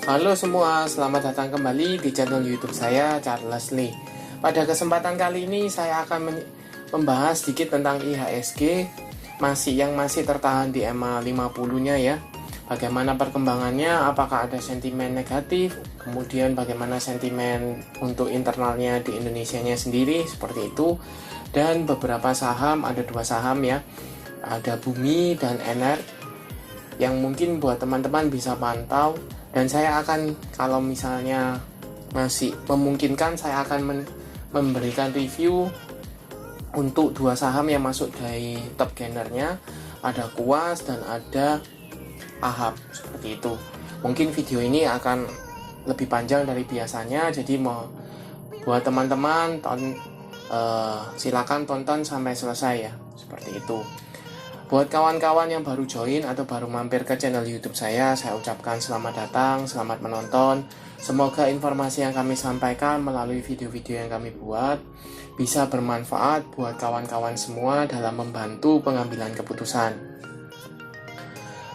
Halo semua, selamat datang kembali di channel YouTube saya, Charles Lee. Pada kesempatan kali ini saya akan membahas sedikit tentang IHSG yang masih tertahan di EMA 50-nya ya. Bagaimana perkembangannya, apakah ada sentimen negatif, kemudian bagaimana sentimen untuk internalnya di Indonesianya sendiri, seperti itu. Dan beberapa saham, ada 2 saham ya, ada Bumi dan Ener, yang mungkin buat teman-teman bisa pantau. Dan saya akan, kalau misalnya masih memungkinkan, saya akan memberikan review untuk 2 saham yang masuk dari top gainernya, ada Kuas dan ada Ahab, seperti itu. Mungkin video ini akan lebih panjang dari biasanya, jadi mau buat teman-teman silakan tonton sampai selesai ya, seperti itu. Buat kawan-kawan yang baru join atau baru mampir ke channel YouTube saya ucapkan selamat datang, selamat menonton. Semoga informasi yang kami sampaikan melalui video-video yang kami buat bisa bermanfaat buat kawan-kawan semua dalam membantu pengambilan keputusan.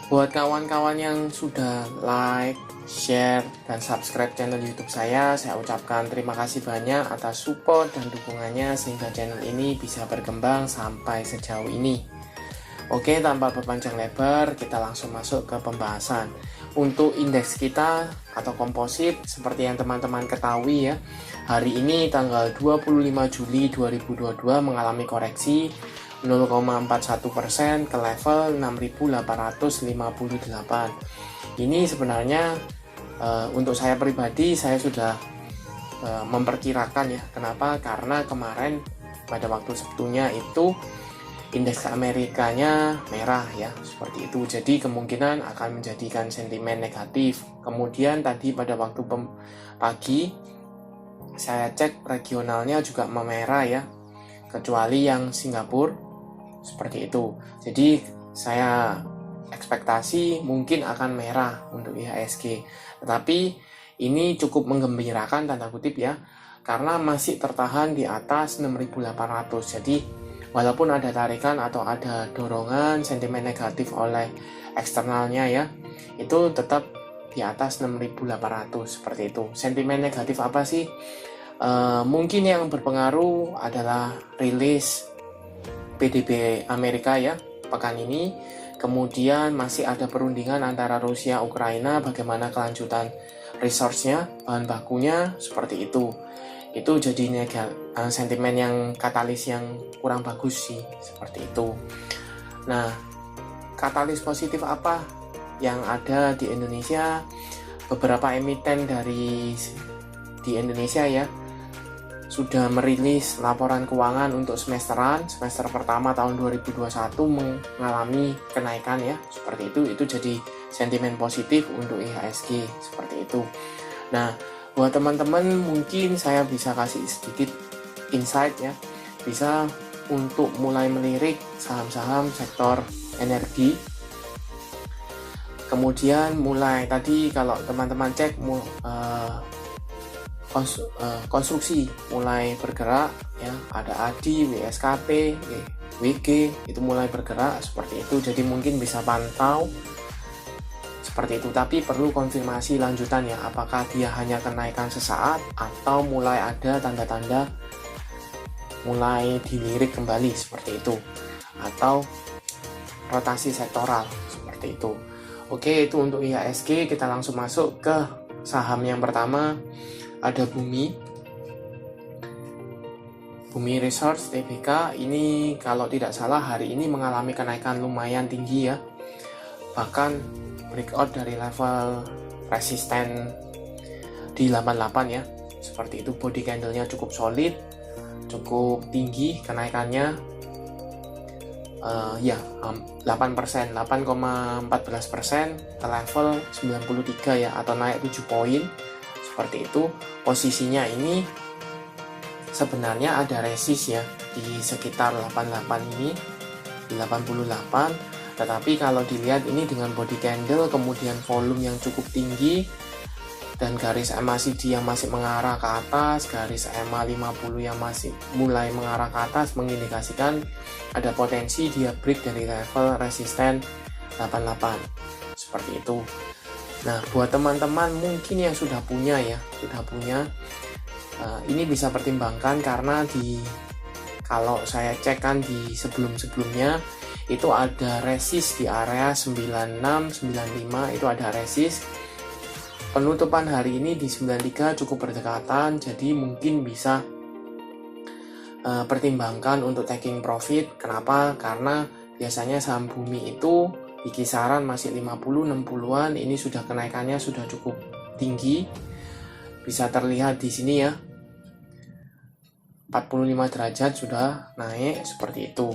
Buat kawan-kawan yang sudah like, share, dan subscribe channel YouTube saya ucapkan terima kasih banyak atas support dan dukungannya sehingga channel ini bisa berkembang sampai sejauh ini. Oke, tanpa berpanjang lebar, kita langsung masuk ke pembahasan. Untuk indeks kita atau komposit, seperti yang teman-teman ketahui ya, hari ini tanggal 25 Juli 2022 mengalami koreksi 0,41% ke level 6.858. Ini sebenarnya untuk saya pribadi, saya sudah memperkirakan ya. Kenapa? Karena kemarin pada waktu Sabtunya itu indeks Amerikanya merah ya, seperti itu. Jadi kemungkinan akan menjadikan sentimen negatif. Kemudian tadi pada waktu pagi saya cek regionalnya juga memerah ya, kecuali yang Singapura, seperti itu. Jadi saya ekspektasi mungkin akan merah untuk IHSG. Tetapi ini cukup menggembirakan tanda kutip ya, karena masih tertahan di atas 6.800. Jadi walaupun ada tarikan atau ada dorongan sentimen negatif oleh eksternalnya ya, itu tetap di atas 6.800 seperti itu. Sentimen negatif apa sih? Mungkin yang berpengaruh adalah rilis PDB Amerika ya pekan ini. Kemudian masih ada perundingan antara Rusia Ukraina, bagaimana kelanjutan resource-nya, bahan bakunya, seperti itu. Itu jadi sentimen yang katalis yang kurang bagus sih, seperti itu. Nah, katalis positif apa yang ada di Indonesia? Beberapa emiten di Indonesia ya sudah merilis laporan keuangan untuk semester pertama tahun 2021 mengalami kenaikan ya, seperti itu. Itu jadi sentimen positif untuk IHSG, seperti itu. Nah, buat teman-teman mungkin saya bisa kasih sedikit insight ya, bisa untuk mulai melirik saham-saham sektor energi. Kemudian mulai tadi kalau teman-teman cek konstruksi mulai bergerak ya, ada ADI, WSKP, WG itu mulai bergerak seperti itu. Jadi mungkin bisa pantau seperti itu, tapi perlu konfirmasi lanjutan ya, apakah dia hanya kenaikan sesaat atau mulai ada tanda-tanda mulai dilirik kembali seperti itu, atau rotasi sektoral seperti itu. Oke, itu untuk IHSG. Kita langsung masuk ke saham yang pertama, ada Bumi Resource Tbk. Ini kalau tidak salah hari ini mengalami kenaikan lumayan tinggi ya, bahkan breakout dari level resisten di 88 ya, seperti itu. Body candle-nya cukup solid, cukup tinggi kenaikannya ya 8%, 8,14% ke level 93 ya, atau naik 7 poin seperti itu. Posisinya ini sebenarnya ada resist ya di sekitar 88 ini, di 88. Tetapi kalau dilihat ini dengan body candle, kemudian volume yang cukup tinggi, dan garis MACD yang masih mengarah ke atas, garis EMA 50 yang masih mulai mengarah ke atas, mengindikasikan ada potensi dia break dari level resisten 88 seperti itu. Nah, buat teman-teman mungkin yang sudah punya ini bisa pertimbangkan, karena kalau saya cek kan di sebelumnya itu ada resist di area 96, 95, itu ada resist. Penutupan hari ini di 93 cukup berdekatan, jadi mungkin bisa pertimbangkan untuk taking profit. Kenapa? Karena biasanya saham bumi itu di kisaran masih 50-60-an, ini sudah kenaikannya sudah cukup tinggi. Bisa terlihat di sini ya. 45 derajat sudah naik seperti itu.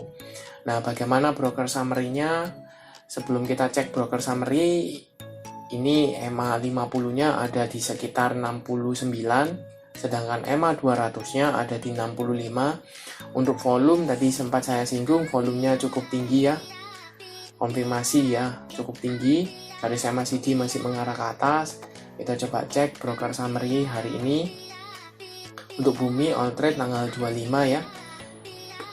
Nah, bagaimana broker summary-nya? Sebelum kita cek broker summary, ini EMA 50-nya ada di sekitar 69, sedangkan EMA 200-nya ada di 65. Untuk volume tadi sempat saya singgung, volumenya cukup tinggi ya. Konfirmasi ya, cukup tinggi. Garis MACD masih mengarah ke atas. Kita coba cek broker summary hari ini. Untuk bumi all trade tanggal 25 ya.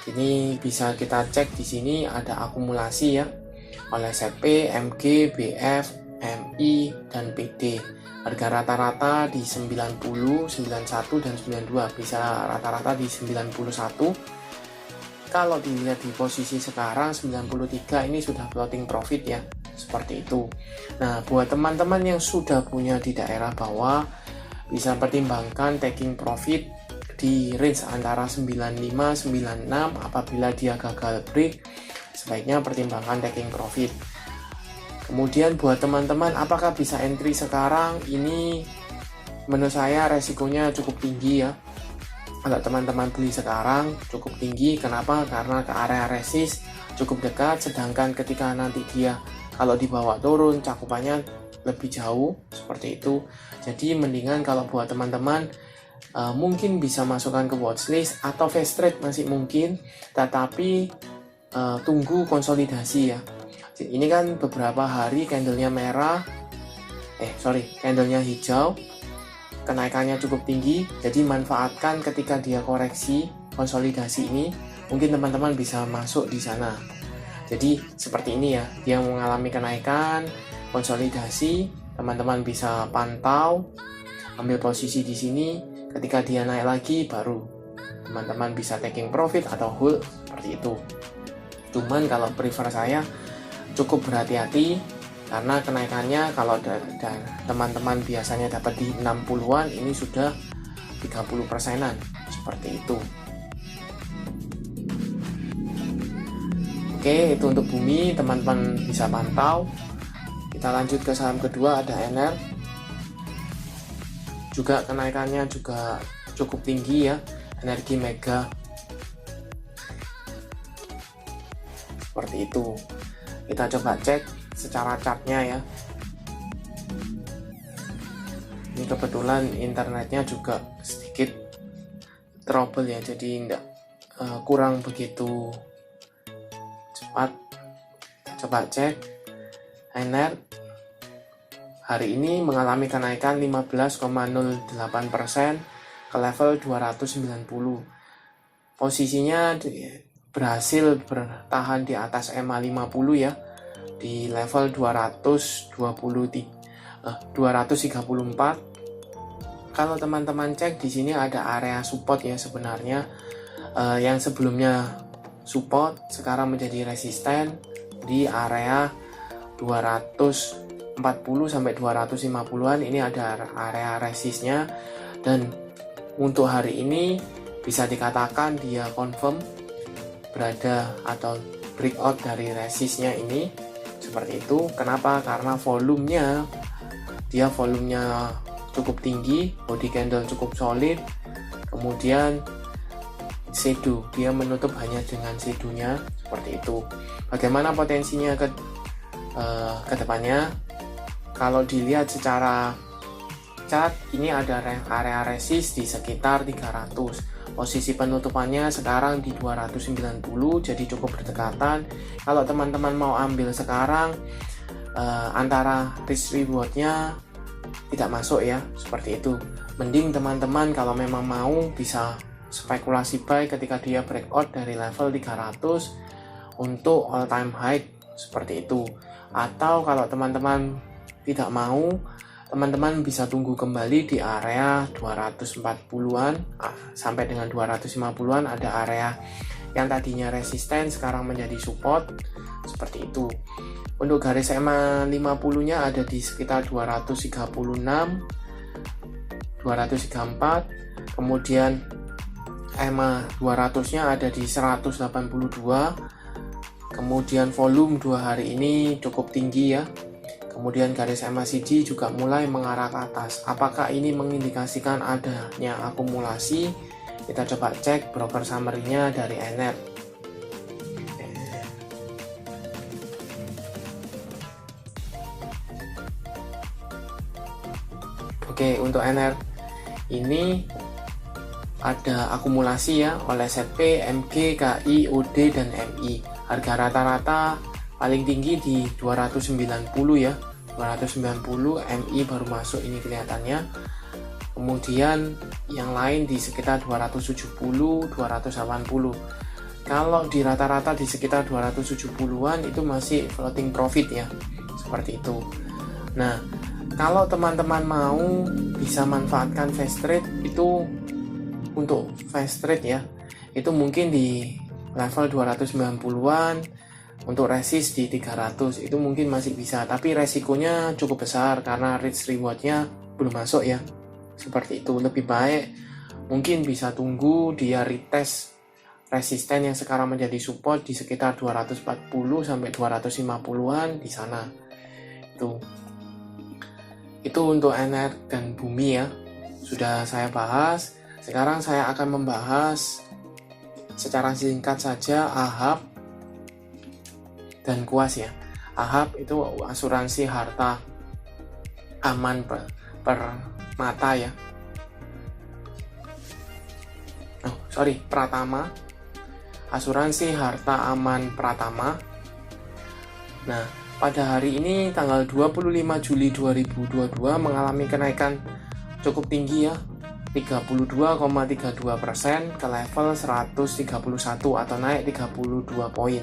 Ini bisa kita cek di sini ada akumulasi ya oleh ZP, MG, BF, MI, dan PD. Harga rata-rata di 90, 91, dan 92. Bisa rata-rata di 91. Kalau dilihat di posisi sekarang 93 ini sudah floating profit ya, seperti itu. Nah, buat teman-teman yang sudah punya di daerah bawah, bisa pertimbangkan taking profit di range antara 95-96. Apabila dia gagal break, sebaiknya pertimbangkan taking profit. Kemudian buat teman-teman, apakah bisa entry sekarang? Ini menurut saya resikonya cukup tinggi ya. Kalau teman-teman beli sekarang cukup tinggi. Kenapa? Karena ke area resist cukup dekat, sedangkan ketika nanti dia kalau dibawa turun cakupannya lebih jauh seperti itu. Jadi mendingan kalau buat teman-teman mungkin bisa masukkan ke watchlist atau fast trade masih mungkin, tetapi tunggu konsolidasi ya. Ini kan beberapa hari candlenya candlenya hijau, kenaikannya cukup tinggi, jadi manfaatkan ketika dia koreksi konsolidasi ini, mungkin teman-teman bisa masuk di sana. Jadi seperti ini ya, dia mengalami kenaikan, konsolidasi, teman-teman bisa pantau, ambil posisi di sini. Ketika dia naik lagi, baru teman-teman bisa taking profit atau hold seperti itu. Cuman kalau prefer saya cukup berhati-hati, karena kenaikannya kalau teman-teman biasanya dapat di 60-an, ini sudah 30%-an seperti itu. Oke, itu untuk bumi, teman-teman bisa pantau. Kita lanjut ke saham kedua, ada NR. Juga kenaikannya juga cukup tinggi ya, Energi Mega. Seperti itu. Kita coba cek secara chartnya ya. Ini kebetulan internetnya juga sedikit trouble ya, jadi kurang begitu cepat. Coba cek NR hari ini mengalami kenaikan 15,08% ke level 290. Posisinya berhasil bertahan di atas EMA 50 ya, di level 234. Kalau teman-teman cek di sini ada area support ya sebenarnya, yang sebelumnya support sekarang menjadi resisten di area 240 sampai 250-an. Ini ada area resistnya, dan untuk hari ini bisa dikatakan dia confirm berada atau breakout dari resistnya ini. Seperti itu. Kenapa? Karena volumenya cukup tinggi, body candle cukup solid, kemudian shadow, dia menutup hanya dengan shadownya seperti itu. Bagaimana potensinya ke depannya? Kalau dilihat secara chart, ini ada area resist di sekitar 300. Posisi penutupannya sekarang di 290, jadi cukup berdekatan. Kalau teman-teman mau ambil sekarang, antara risk rewardnya tidak masuk ya, seperti itu. Mending teman-teman kalau memang mau bisa spekulasi buy ketika dia breakout dari level 300 untuk all time high seperti itu. Atau kalau teman-teman tidak mau, teman-teman bisa tunggu kembali di area 240-an sampai dengan 250-an, ada area yang tadinya resisten sekarang menjadi support seperti itu. Untuk garis EMA 50-nya ada di sekitar 236, 234, kemudian EMA 200-nya ada di 182. Kemudian volume 2 hari ini cukup tinggi ya. Kemudian garis MACD juga mulai mengarah ke atas. Apakah ini mengindikasikan adanya akumulasi? Kita coba cek broker summary-nya dari NR. Oke, untuk NR ini ada akumulasi ya oleh ZP, MG, KI, OD, dan MI. Harga rata-rata paling tinggi di 290 ya, 290, MI baru masuk ini kelihatannya. Kemudian yang lain di sekitar 270, 280. Kalau di rata-rata di sekitar 270-an itu masih floating profit ya, seperti itu. Nah, kalau teman-teman mau bisa manfaatkan fast trade itu, untuk fast trade ya, itu mungkin di level 290-an, untuk resist di 300 itu mungkin masih bisa, tapi resikonya cukup besar karena risk rewardnya belum masuk ya, seperti itu. Lebih baik mungkin bisa tunggu dia retest resisten yang sekarang menjadi support di sekitar 240 sampai 250-an di sana. Itu untuk NR dan bumi ya, sudah saya bahas. Sekarang saya akan membahas secara singkat saja AHAP dan KUAS ya. AHAP itu asuransi harta aman permata ya. Pratama. Asuransi harta aman Pratama. Nah, pada hari ini tanggal 25 Juli 2022 mengalami kenaikan cukup tinggi ya, 32,32% ke level 131 atau naik 32 poin.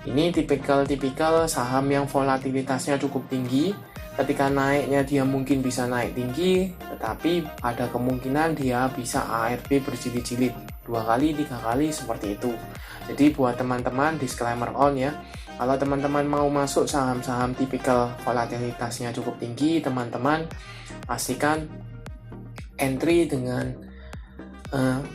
Ini tipikal saham yang volatilitasnya cukup tinggi. Ketika naiknya dia mungkin bisa naik tinggi, tetapi ada kemungkinan dia bisa ARB berjilid-jilid 2 kali, 3 kali seperti itu. Jadi buat teman-teman, disclaimer on ya, kalau teman-teman mau masuk saham-saham tipikal volatilitasnya cukup tinggi, teman-teman pastikan entry dengan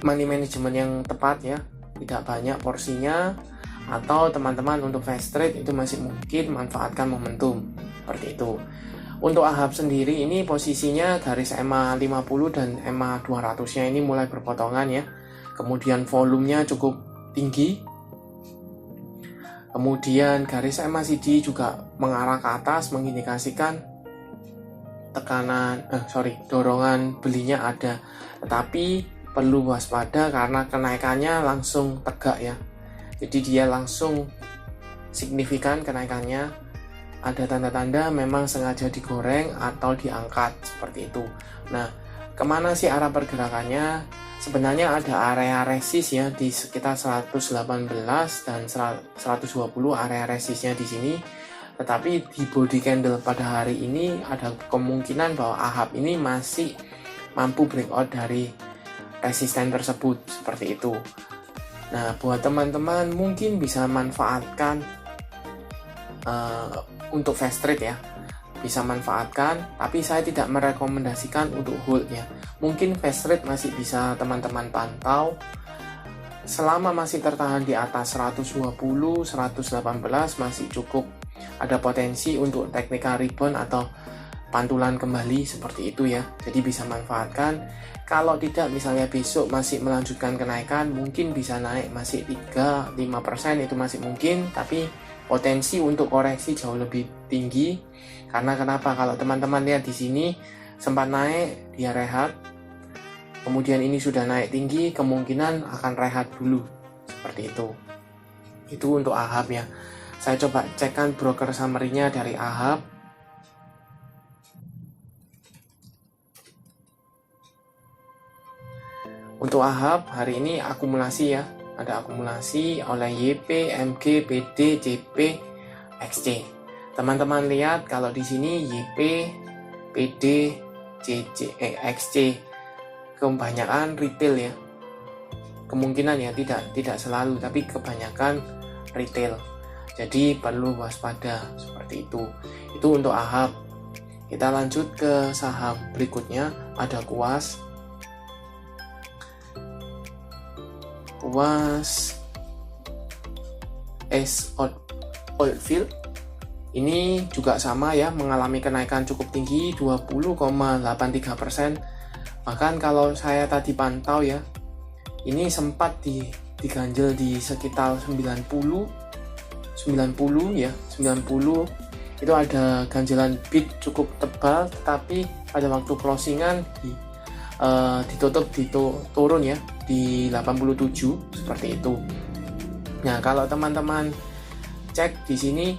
money management yang tepat ya, tidak banyak porsinya, atau teman-teman untuk fast trade itu masih mungkin manfaatkan momentum seperti itu. Untuk AHAP sendiri ini posisinya garis EMA 50 dan EMA 200-nya ini mulai berpotongan ya. Kemudian volumenya cukup tinggi. Kemudian garis MACD juga mengarah ke atas, mengindikasikan dorongan belinya ada. Tetapi perlu waspada karena kenaikannya langsung tegak ya. Jadi dia langsung signifikan kenaikannya. Ada tanda-tanda memang sengaja digoreng atau diangkat seperti itu. Nah, kemana sih arah pergerakannya? Sebenarnya ada area resist ya di sekitar 118 dan 120 area resistnya di sini. Tetapi di body candle pada hari ini ada kemungkinan bahwa AHAP ini masih mampu breakout dari resisten tersebut seperti itu. Nah, buat teman-teman mungkin bisa manfaatkan untuk fast trade ya. Bisa manfaatkan, tapi saya tidak merekomendasikan untuk hold ya. Mungkin fast trade masih bisa teman-teman pantau selama masih tertahan di atas 120, 118 masih cukup ada potensi untuk technical rebound atau pantulan kembali seperti itu ya. Jadi bisa manfaatkan. Kalau tidak, misalnya besok masih melanjutkan kenaikan, mungkin bisa naik masih 3-5% itu masih mungkin, tapi potensi untuk koreksi jauh lebih tinggi. Karena kenapa? Kalau teman-teman lihat di sini sempat naik, dia rehat. Kemudian ini sudah naik tinggi, kemungkinan akan rehat dulu. Seperti itu. Itu untuk AHAP ya. Saya coba cekkan broker summary-nya dari AHAP. Untuk AHAP hari ini akumulasi ya. Ada akumulasi oleh YP, MG, PD, JP, XC. teman-teman lihat kalau di sini YP, PD, XC kebanyakan retail ya. Kemungkinan ya, tidak selalu, tapi kebanyakan retail. Jadi perlu waspada seperti itu. Itu untuk AHAB. Kita lanjut ke saham berikutnya, ada Kuas. Kuas Oilfield. Ini juga sama ya, mengalami kenaikan cukup tinggi 20,83%. Bahkan kalau saya tadi pantau ya, ini sempat diganjel di sekitar 90 ya, 90 itu ada ganjelan bid cukup tebal, tetapi pada waktu closingan ditutup turun ya di 87 seperti itu. Nah, kalau teman-teman cek di sini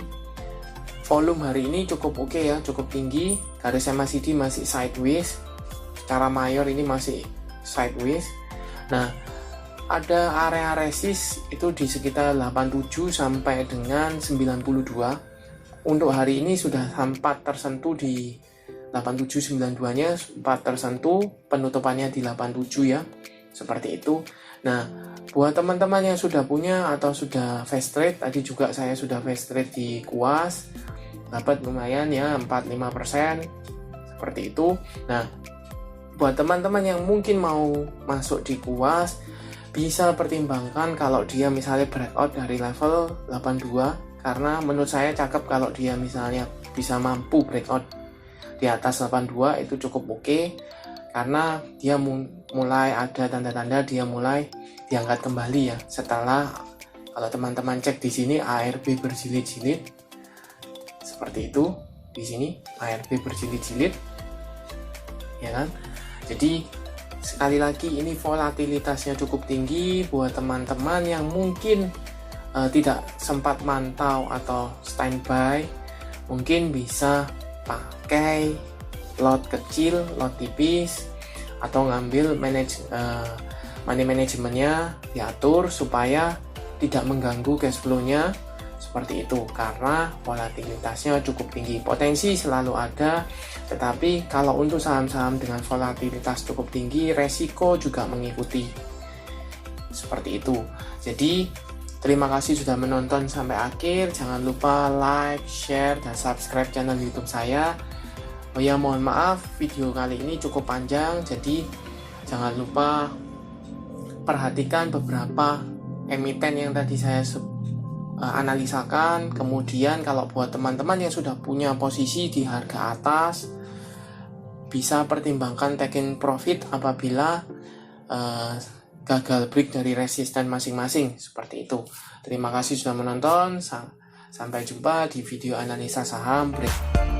volume hari ini cukup oke ya, cukup tinggi. Garis MACD masih sideways. Secara mayor ini masih sideways. Nah, ada area resist itu di sekitar 87 sampai dengan 92. Untuk hari ini sudah sempat tersentuh di 8792-nya, sempat tersentuh, penutupannya di 87 ya. Seperti itu. Nah, buat teman-teman yang sudah punya atau sudah fast trade, tadi juga saya sudah fast trade di Kuas, dapat lumayan ya, 45%, seperti itu. Nah, buat teman-teman yang mungkin mau masuk di Kuas, bisa pertimbangkan kalau dia misalnya breakout dari level 82, karena menurut saya cakep kalau dia misalnya bisa mampu breakout di atas 82, itu cukup oke, karena dia mulai ada tanda-tanda dia mulai diangkat kembali ya, setelah kalau teman-teman cek di sini ARB berjilid-jilid seperti itu. Di sini ARB berjilid-jilid ya kan. Jadi sekali lagi ini volatilitasnya cukup tinggi. Buat teman-teman yang mungkin tidak sempat mantau atau standby, mungkin bisa pakai lot kecil, lot tipis, atau ngambil money manajemennya diatur supaya tidak mengganggu cash flow-nya seperti itu, karena volatilitasnya cukup tinggi. Potensi selalu ada, tetapi kalau untuk saham-saham dengan volatilitas cukup tinggi, resiko juga mengikuti seperti itu. Jadi terima kasih sudah menonton sampai akhir. Jangan lupa like, share, dan subscribe channel YouTube saya. Oh ya, mohon maaf video kali ini cukup panjang, jadi jangan lupa perhatikan beberapa emiten yang tadi saya analisakan. Kemudian kalau buat teman-teman yang sudah punya posisi di harga atas, bisa pertimbangkan taking profit apabila gagal break dari resisten masing-masing, seperti itu. Terima kasih sudah menonton. Sampai jumpa di video analisa saham break.